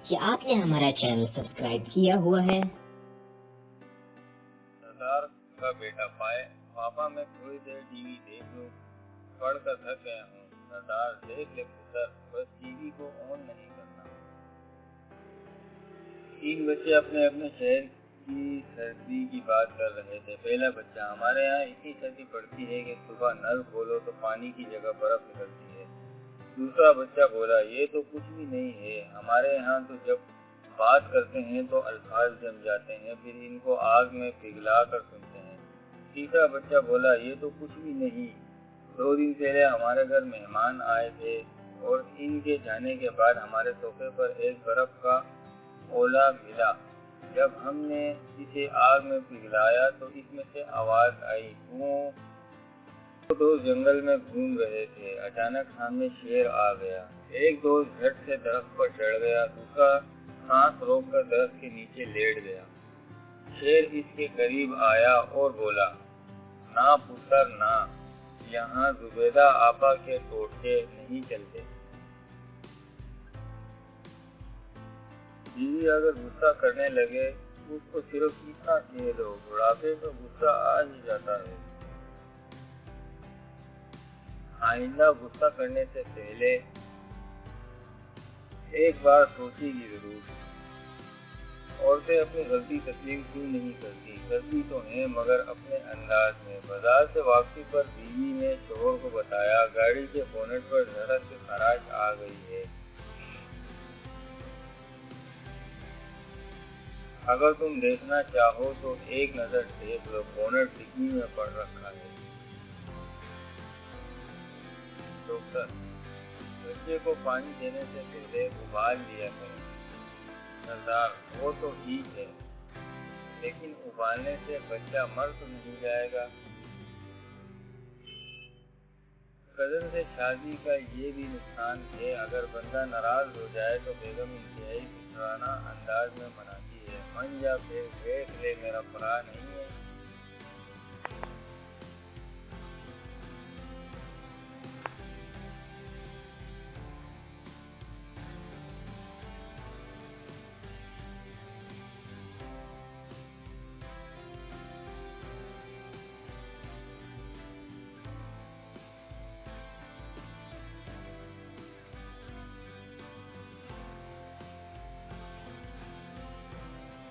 क्या आपने हमारा चैनल सब्सक्राइब किया हुआ है? सरदार का बेटा पाए, पापा मैं थोड़ी देर टीवी देख लूं, पढ़ कर थक गया हूँ। सरदार देख ले पुत्र, बस टीवी को ऑन नहीं करना। 3 बच्चे अपने अपने शहर की सर्दी की बात कर रहे थे। पहला बच्चा, हमारे यहाँ इतनी सर्दी पड़ती है कि सुबह नल खोलो तो पानी की जगह बर्फ निकलती है। दूसरा बच्चा बोला, ये तो कुछ भी नहीं है, हमारे यहाँ तो जब बात करते हैं तो अल्फाज जम जाते हैं, फिर इनको आग में पिघला कर सुनते हैं। तीसरा बच्चा बोला, ये तो कुछ भी नहीं, 2 दिन पहले हमारे घर मेहमान आए थे और इनके जाने के बाद हमारे सोफे पर एक बर्फ का ओला मिला। जब हमने इसे आग में पिघलाया तो इसमें से आवाज आई, वो दोस्त जंगल में घूम रहे थे, अचानक सामने शेर आ गया। एक दोस्त झट से दरख्त पर चढ़ गया, दूसरा सांस रोककर दरख्त के नीचे लेट गया। शेर इसके करीब आया और बोला, ना पुत्र ना, यहाँ जुबेदा आपा के टोटके नहीं चलते। बीवी अगर गुस्सा करने लगे उसको सिर्फ इतना कह दो, बुढ़ापे में गुस्सा आ ही जाता है। आइंदा गुस्सा करने से पहले एक बार सोचेगी जरूर। औरतें अपनी गलती तस्लीम क्यों नहीं करती? करती तो हैं मगर अपने अंदाज में। बाजार से वापसी पर बीवी ने शोहर को बताया, गाड़ी के बोनेट पर जरा से खराश आ गई है, अगर तुम देखना चाहो तो एक नजर देख लो, बोनेट डिग्गी में पड़ रखा है। डॉक्टर, बच्चे को पानी देने से पहले उबाल लिया करें। सरदार, वो तो ठीक है, लेकिन उबालने से बच्चा मर तो नहीं जाएगा। कजन से शादी का ये भी नुकसान है, अगर बंदा नाराज हो जाए तो बेगम इंतहाई खुशराना अंदाज में मनाती है, मन जा फिर देख ले मेरा फरा नहीं है।